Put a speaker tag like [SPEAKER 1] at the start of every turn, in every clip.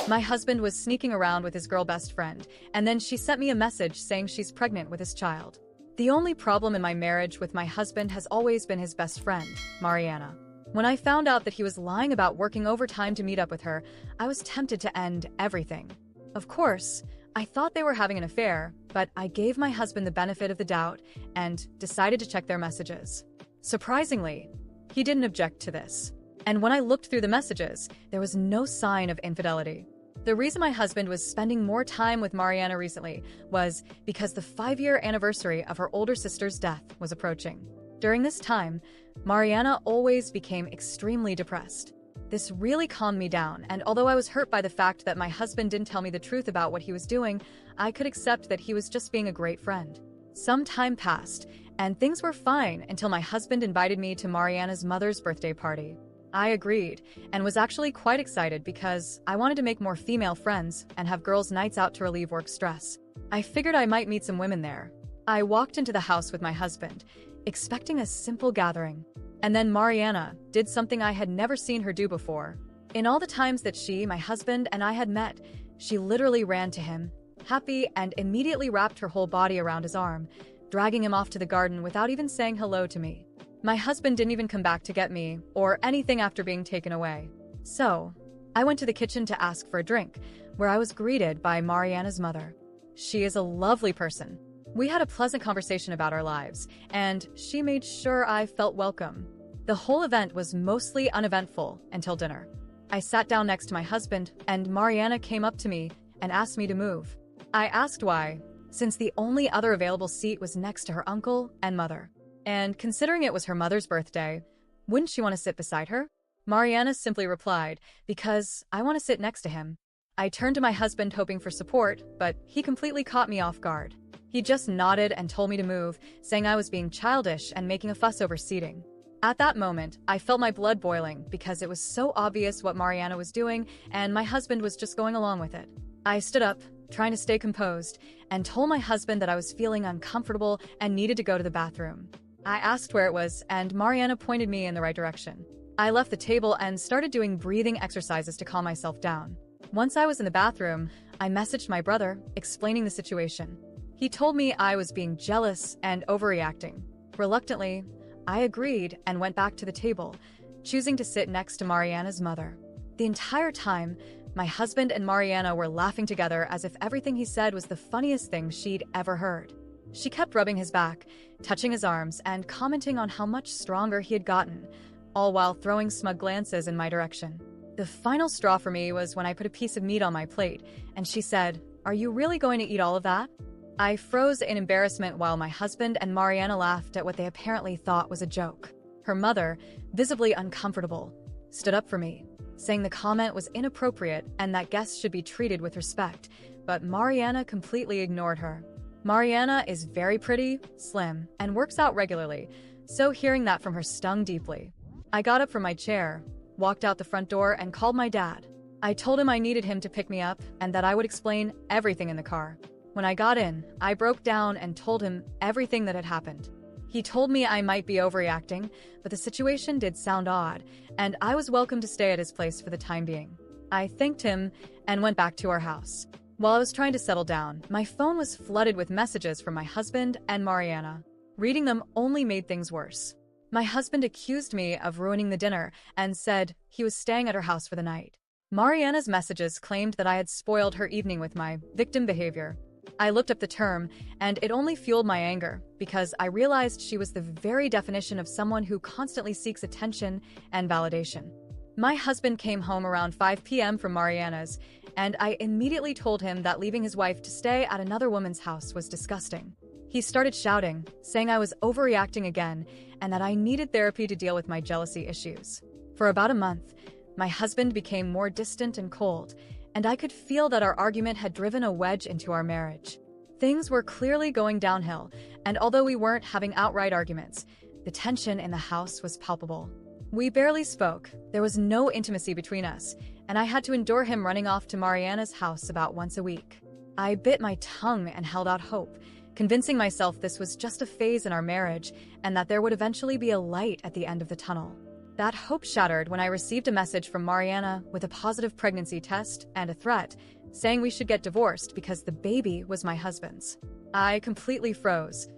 [SPEAKER 1] My husband was sneaking around with his girl best friend, and then she sent me a message saying she's pregnant with his child. The only problem in my marriage with my husband has always been his best friend, Mariana. When I found out that he was lying about working overtime to meet up with her, I was tempted to end everything. Of course, I thought they were having an affair, but I gave my husband the benefit of the doubt and decided to check their messages. Surprisingly, he didn't object to this. And when I looked through the messages, there was no sign of infidelity. The reason my husband was spending more time with Mariana recently was because the 5-year anniversary of her older sister's death was approaching. During this time, Mariana always became extremely depressed. This really calmed me down, and although I was hurt by the fact that my husband didn't tell me the truth about what he was doing, I could accept that he was just being a great friend. Some time passed, and things were fine until my husband invited me to Mariana's mother's birthday party. I agreed, and was actually quite excited because I wanted to make more female friends and have girls' nights out to relieve work stress. I figured I might meet some women there. I walked into the house with my husband, expecting a simple gathering. And then Mariana did something I had never seen her do before. In all the times that she, my husband, and I had met, she literally ran to him, happy, and immediately wrapped her whole body around his arm, dragging him off to the garden without even saying hello to me. My husband didn't even come back to get me or anything after being taken away. So, I went to the kitchen to ask for a drink, where I was greeted by Mariana's mother. She is a lovely person. We had a pleasant conversation about our lives, and she made sure I felt welcome. The whole event was mostly uneventful until dinner. I sat down next to my husband, and Mariana came up to me and asked me to move. I asked why, since the only other available seat was next to her uncle and mother. And considering it was her mother's birthday, wouldn't she want to sit beside her? Mariana simply replied, because I want to sit next to him. I turned to my husband hoping for support, but he completely caught me off guard. He just nodded and told me to move, saying I was being childish and making a fuss over seating. At that moment, I felt my blood boiling because it was so obvious what Mariana was doing, and my husband was just going along with it. I stood up, trying to stay composed, and told my husband that I was feeling uncomfortable and needed to go to the bathroom. I asked where it was, and Mariana pointed me in the right direction. I left the table and started doing breathing exercises to calm myself down. Once I was in the bathroom, I messaged my brother, explaining the situation. He told me I was being jealous and overreacting. Reluctantly, I agreed and went back to the table, choosing to sit next to Mariana's mother. The entire time, my husband and Mariana were laughing together as if everything he said was the funniest thing she'd ever heard. She kept rubbing his back, touching his arms, and commenting on how much stronger he had gotten, all while throwing smug glances in my direction. The final straw for me was when I put a piece of meat on my plate, and she said, "Are you really going to eat all of that?" I froze in embarrassment while my husband and Mariana laughed at what they apparently thought was a joke. Her mother, visibly uncomfortable, stood up for me, saying the comment was inappropriate and that guests should be treated with respect, but Mariana completely ignored her. Mariana is very pretty, slim, and works out regularly, so hearing that from her stung deeply. I got up from my chair, walked out the front door, and called my dad. I told him I needed him to pick me up and that I would explain everything in the car. When I got in, I broke down and told him everything that had happened. He told me I might be overreacting, but the situation did sound odd, and I was welcome to stay at his place for the time being. I thanked him and went back to our house. While I was trying to settle down, my phone was flooded with messages from my husband and Mariana. Reading them only made things worse. My husband accused me of ruining the dinner and said he was staying at her house for the night. Mariana's messages claimed that I had spoiled her evening with my victim behavior. I looked up the term, and it only fueled my anger because I realized she was the very definition of someone who constantly seeks attention and validation. My husband came home around 5 p.m. from Mariana's, and I immediately told him that leaving his wife to stay at another woman's house was disgusting. He started shouting, saying I was overreacting again and that I needed therapy to deal with my jealousy issues. For about a month, my husband became more distant and cold, and I could feel that our argument had driven a wedge into our marriage. Things were clearly going downhill, and although we weren't having outright arguments, the tension in the house was palpable. We barely spoke, there was no intimacy between us, and I had to endure him running off to Mariana's house about once a week. I bit my tongue and held out hope, convincing myself this was just a phase in our marriage and that there would eventually be a light at the end of the tunnel. That hope shattered when I received a message from Mariana with a positive pregnancy test and a threat, saying we should get divorced because the baby was my husband's. I completely froze,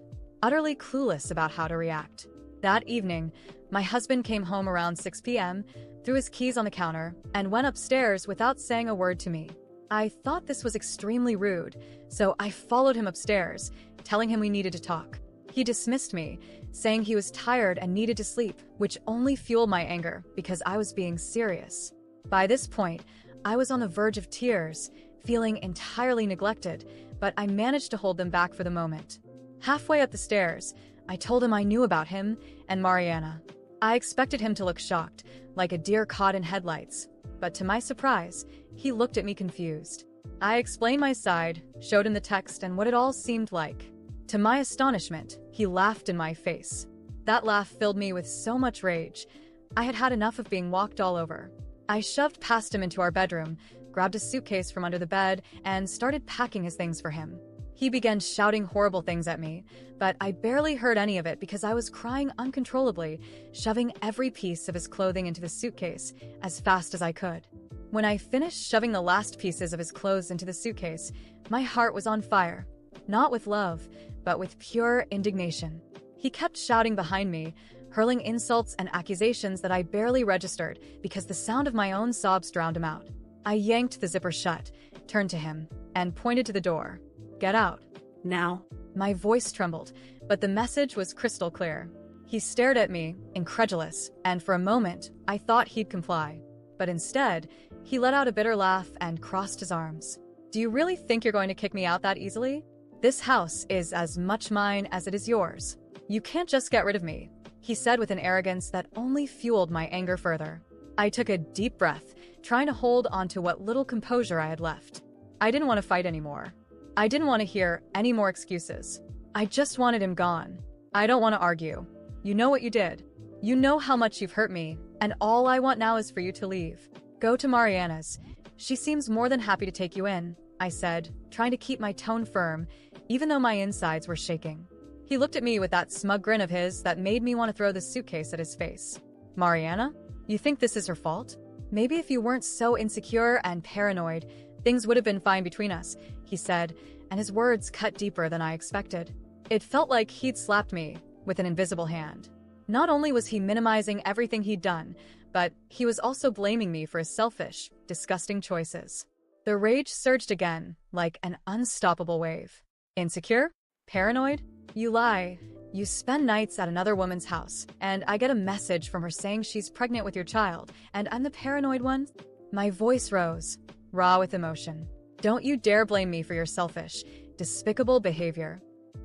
[SPEAKER 1] utterly clueless about how to react. That evening, my husband came home around 6 p.m., threw his keys on the counter, and went upstairs without saying a word to me. I thought this was extremely rude, so I followed him upstairs, telling him we needed to talk. He dismissed me, saying he was tired and needed to sleep, which only fueled my anger because I was being serious. By this point, I was on the verge of tears, feeling entirely neglected, but I managed to hold them back for the moment. Halfway up the stairs, I told him I knew about him and Mariana. I expected him to look shocked, like a deer caught in headlights, but to my surprise, he looked at me confused. I explained my side, showed him the text and what it all seemed like. To my astonishment, he laughed in my face. That laugh filled me with so much rage. I had had enough of being walked all over. I shoved past him into our bedroom, grabbed a suitcase from under the bed, and started packing his things for him. He began shouting horrible things at me, but I barely heard any of it because I was crying uncontrollably, shoving every piece of his clothing into the suitcase as fast as I could. When I finished shoving the last pieces of his clothes into the suitcase, my heart was on fire, not with love, but with pure indignation. He kept shouting behind me, hurling insults and accusations that I barely registered because the sound of my own sobs drowned him out. I yanked the zipper shut, turned to him, and pointed to the door. "Get out. Now." My voice trembled, but the message was crystal clear. He stared at me, incredulous, and for a moment, I thought he'd comply. But instead, he let out a bitter laugh and crossed his arms. "Do you really think you're going to kick me out that easily? This house is as much mine as it is yours. You can't just get rid of me," he said with an arrogance that only fueled my anger further. I took a deep breath, trying to hold onto what little composure I had left. I didn't want to fight anymore. I didn't want to hear any more excuses. I just wanted him gone. I don't want to argue. You know what you did. You know how much you've hurt me, and all I want now is for you to leave. Go to Mariana's. She seems more than happy to take you in, I said, trying to keep my tone firm, even though my insides were shaking. He looked at me with that smug grin of his that made me want to throw the suitcase at his face. "Mariana? You think this is her fault? Maybe if you weren't so insecure and paranoid, things would have been fine between us," he said, and his words cut deeper than I expected. It felt like he'd slapped me with an invisible hand. Not only was he minimizing everything he'd done, but he was also blaming me for his selfish, disgusting choices. The rage surged again, like an unstoppable wave. "Insecure? Paranoid? You lie. You spend nights at another woman's house, and I get a message from her saying she's pregnant with your child, and I'm the paranoid one?" My voice rose, raw with emotion. "Don't you dare blame me for your selfish, despicable behavior."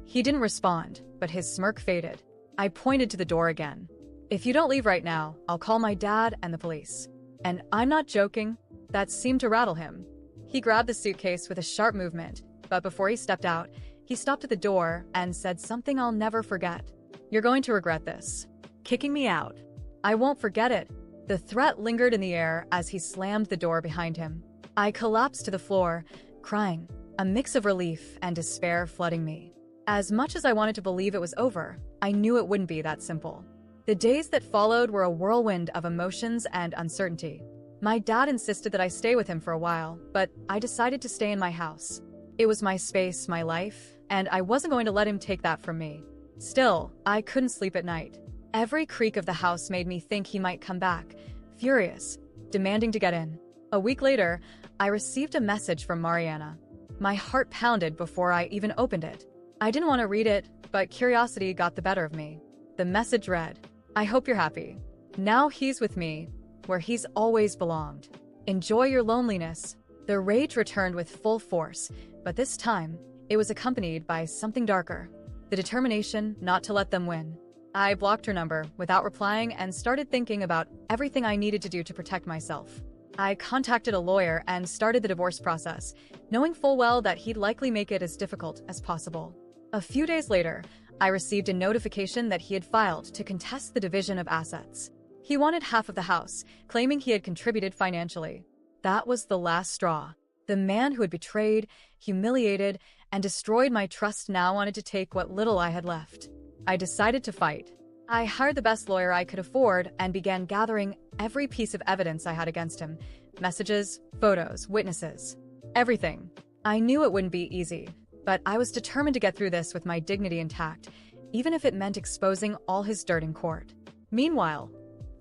[SPEAKER 1] He didn't respond, but his smirk faded. I pointed to the door again. "If you don't leave right now, I'll call my dad and the police." And I'm not joking. That seemed to rattle him. He grabbed the suitcase with a sharp movement, but before he stepped out, he stopped at the door and said something I'll never forget. "You're going to regret this. Kicking me out." "I won't forget it." The threat lingered in the air as he slammed the door behind him. I collapsed to the floor, crying, a mix of relief and despair flooding me. As much as I wanted to believe it was over, I knew it wouldn't be that simple. The days that followed were a whirlwind of emotions and uncertainty. My dad insisted that I stay with him for a while, but I decided to stay in my house. It was my space, my life, and I wasn't going to let him take that from me. Still, I couldn't sleep at night. Every creak of the house made me think he might come back, furious, demanding to get in. A week later, I received a message from Mariana. My heart pounded before I even opened it. I didn't want to read it, but curiosity got the better of me. The message read, "I hope you're happy. Now he's with me, where he's always belonged. Enjoy your loneliness." The rage returned with full force, but this time, it was accompanied by something darker. The determination not to let them win. I blocked her number without replying and started thinking about everything I needed to do to protect myself. I contacted a lawyer and started the divorce process, knowing full well that he'd likely make it as difficult as possible. A few days later, I received a notification that he had filed to contest the division of assets. He wanted half of the house, claiming he had contributed financially. That was the last straw. The man who had betrayed, humiliated, and destroyed my trust now wanted to take what little I had left. I decided to fight. I hired the best lawyer I could afford and began gathering every piece of evidence I had against him. Messages, photos, witnesses. Everything. I knew it wouldn't be easy, but I was determined to get through this with my dignity intact, even if it meant exposing all his dirt in court. Meanwhile,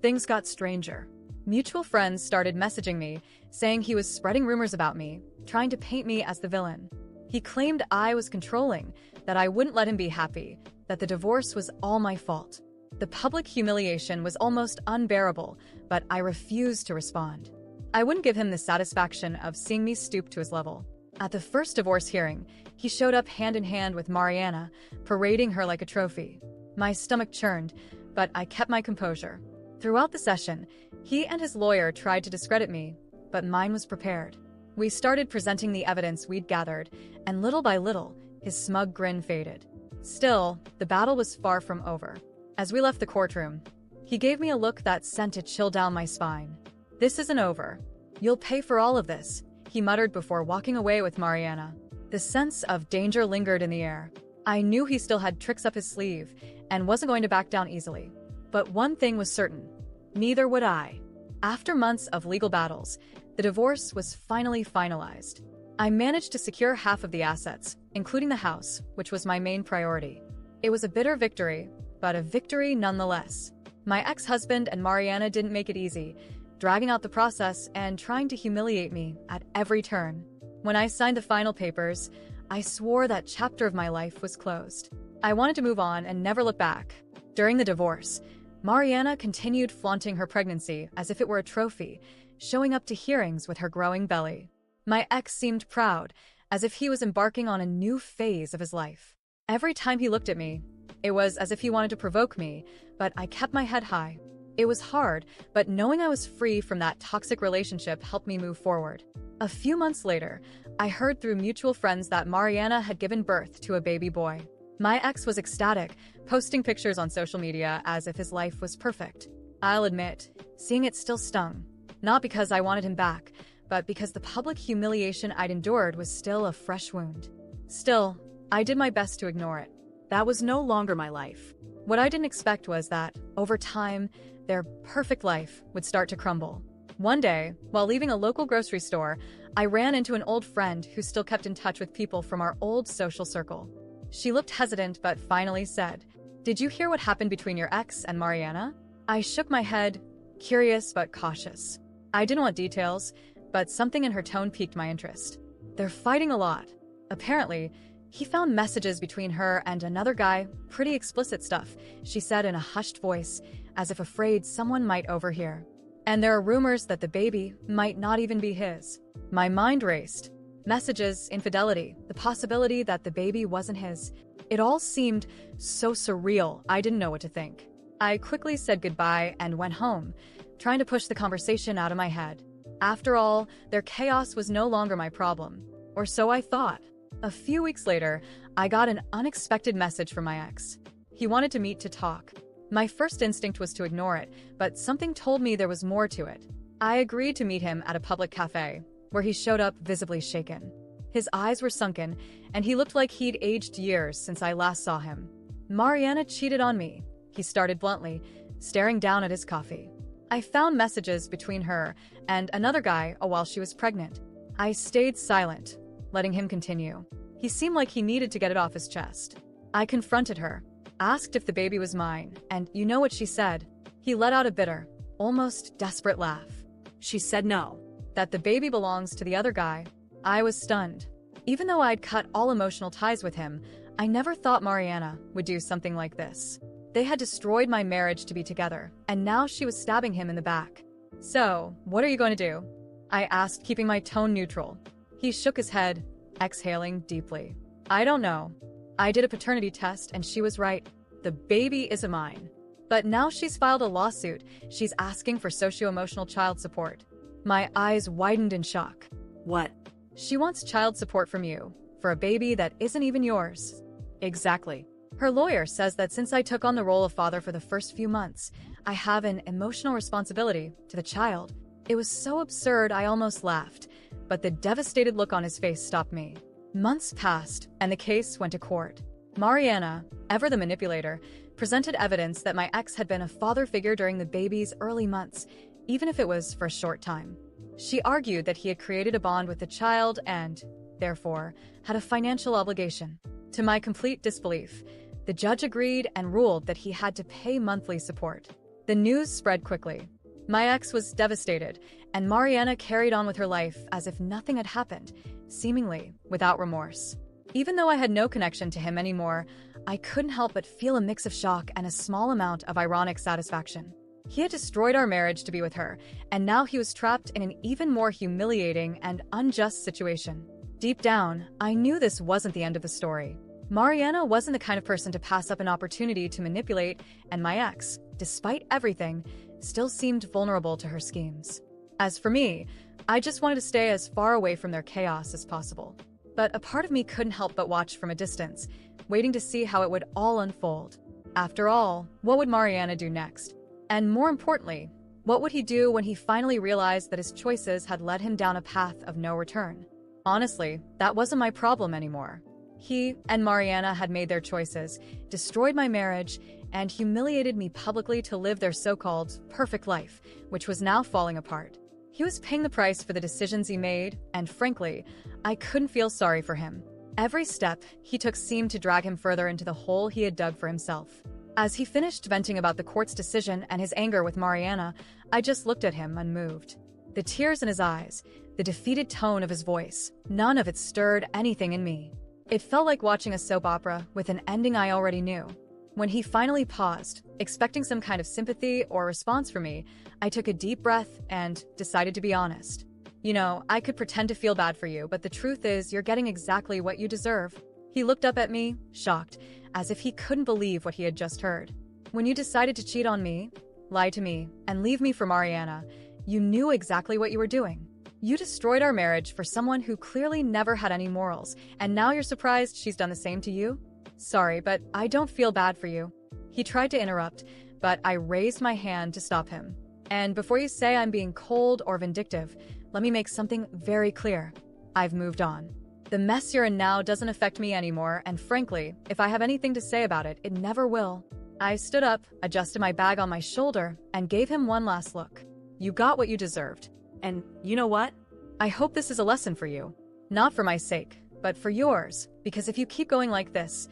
[SPEAKER 1] things got stranger. Mutual friends started messaging me, saying he was spreading rumors about me, trying to paint me as the villain. He claimed I was controlling, that I wouldn't let him be happy, that the divorce was all my fault. The public humiliation was almost unbearable, but I refused to respond. I wouldn't give him the satisfaction of seeing me stoop to his level. At the first divorce hearing, he showed up hand in hand with Mariana, parading her like a trophy. My stomach churned, but I kept my composure. Throughout the session, he and his lawyer tried to discredit me, but mine was prepared. We started presenting the evidence we'd gathered, and little by little, his smug grin faded. Still, the battle was far from over. As we left the courtroom, he gave me a look that sent a chill down my spine. "This isn't over. You'll pay for all of this," he muttered before walking away with Mariana. The sense of danger lingered in the air. I knew he still had tricks up his sleeve and wasn't going to back down easily. But one thing was certain. Neither would I. After months of legal battles, the divorce was finally finalized. I managed to secure half of the assets, including the house, which was my main priority. It was a bitter victory, but a victory nonetheless. My ex-husband and Mariana didn't make it easy, dragging out the process and trying to humiliate me at every turn. When I signed the final papers, I swore that chapter of my life was closed. I wanted to move on and never look back. During the divorce, Mariana continued flaunting her pregnancy as if it were a trophy, showing up to hearings with her growing belly. My ex seemed proud, as if he was embarking on a new phase of his life. Every time he looked at me, it was as if he wanted to provoke me, but I kept my head high. It was hard, but knowing I was free from that toxic relationship helped me move forward. A few months later, I heard through mutual friends that Mariana had given birth to a baby boy. My ex was ecstatic, posting pictures on social media as if his life was perfect. I'll admit, seeing it still stung. Not because I wanted him back, but because the public humiliation I'd endured was still a fresh wound. Still, I did my best to ignore it. That was no longer my life. What I didn't expect was that, over time, their perfect life would start to crumble. One day, while leaving a local grocery store, I ran into an old friend who still kept in touch with people from our old social circle. She looked hesitant but finally said, "Did you hear what happened between your ex and Mariana?" I shook my head, curious but cautious. I didn't want details, but something in her tone piqued my interest. "They're fighting a lot. Apparently, he found messages between her and another guy, pretty explicit stuff," she said in a hushed voice, as if afraid someone might overhear. "And there are rumors that the baby might not even be his." My mind raced. Messages, infidelity, the possibility that the baby wasn't his. It all seemed so surreal, I didn't know what to think. I quickly said goodbye and went home, trying to push the conversation out of my head. After all, their chaos was no longer my problem. Or so I thought. A few weeks later, I got an unexpected message from my ex. He wanted to meet to talk. My first instinct was to ignore it, but something told me there was more to it. I agreed to meet him at a public cafe, where he showed up visibly shaken. His eyes were sunken, and he looked like he'd aged years since I last saw him. "Mariana cheated on me," he started bluntly, staring down at his coffee. "I found messages between her and another guy while she was pregnant." I stayed silent, letting him continue. He seemed like he needed to get it off his chest. I confronted her, asked if the baby was mine, and you know what she said? He let out a bitter, almost desperate laugh.
[SPEAKER 2] She said no.
[SPEAKER 1] That the baby belongs to the other guy. I was stunned. Even though I'd cut all emotional ties with him, I never thought Mariana would do something like this. They had destroyed my marriage to be together, and now she was stabbing him in the back. "So, what are you going to do?" I asked, keeping my tone neutral. He shook his head, exhaling deeply. "I don't know. I did a paternity test and she was right. The baby isn't mine. But now she's filed a lawsuit. She's asking for socio-emotional child support." My eyes widened in shock.
[SPEAKER 2] What?
[SPEAKER 1] "She wants child support from you, for a baby that isn't even yours."
[SPEAKER 2] Exactly.
[SPEAKER 1] Her lawyer says that since I took on the role of father for the first few months, I have an emotional responsibility to the child. It was so absurd I almost laughed, but the devastated look on his face stopped me. Months passed, and the case went to court. Mariana, ever the manipulator, presented evidence that my ex had been a father figure during the baby's early months, even if it was for a short time. She argued that he had created a bond with the child and, therefore, had a financial obligation. To my complete disbelief, the judge agreed and ruled that he had to pay monthly support. The news spread quickly. My ex was devastated, and Mariana carried on with her life as if nothing had happened, seemingly without remorse. Even though I had no connection to him anymore, I couldn't help but feel a mix of shock and a small amount of ironic satisfaction. He had destroyed our marriage to be with her, and now he was trapped in an even more humiliating and unjust situation. Deep down, I knew this wasn't the end of the story. Mariana wasn't the kind of person to pass up an opportunity to manipulate, and my ex, despite everything, still seemed vulnerable to her schemes. As for me, I just wanted to stay as far away from their chaos as possible. But a part of me couldn't help but watch from a distance, waiting to see how it would all unfold. After all, what would Mariana do next? And more importantly, what would he do when he finally realized that his choices had led him down a path of no return? Honestly, that wasn't my problem anymore. He and Mariana had made their choices, destroyed my marriage, and humiliated me publicly to live their so-called perfect life, which was now falling apart. He was paying the price for the decisions he made, and frankly, I couldn't feel sorry for him. Every step he took seemed to drag him further into the hole he had dug for himself. As he finished venting about the court's decision and his anger with Mariana, I just looked at him unmoved. The tears in his eyes, the defeated tone of his voice, none of it stirred anything in me. It felt like watching a soap opera with an ending I already knew. When he finally paused, expecting some kind of sympathy or response from me, I took a deep breath and decided to be honest. You know, I could pretend to feel bad for you, but the truth is you're getting exactly what you deserve. He looked up at me, shocked, as if he couldn't believe what he had just heard. When you decided to cheat on me, lie to me, and leave me for Mariana, you knew exactly what you were doing. You destroyed our marriage for someone who clearly never had any morals, and now you're surprised she's done the same to you? Sorry, but I don't feel bad for you. He tried to interrupt, but I raised my hand to stop him. And before you say I'm being cold or vindictive, let me make something very clear. I've moved on. The mess you're in now doesn't affect me anymore, and frankly, if I have anything to say about it, it never will. I stood up, adjusted my bag on my shoulder, and gave him one last look. You got what you deserved.
[SPEAKER 2] And you know what?
[SPEAKER 1] I hope this is a lesson for you. Not for my sake, but for yours, because if you keep going like this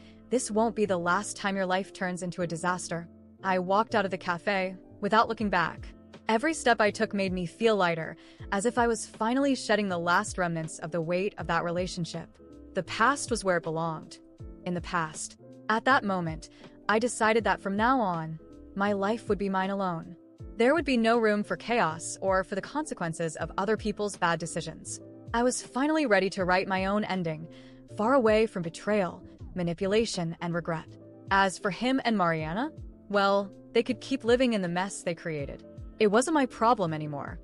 [SPEAKER 1] won't be the last time your life turns into a disaster. I walked out of the cafe without looking back. Every step I took made me feel lighter, as if I was finally shedding the last remnants of the weight of that relationship. The past was where it belonged. In the past. At that moment, I decided that from now on, my life would be mine alone. There would be no room for chaos or for the consequences of other people's bad decisions. I was finally ready to write my own ending, far away from betrayal, manipulation, and regret. As for him and Mariana, well, they could keep living in the mess they created. It wasn't my problem anymore.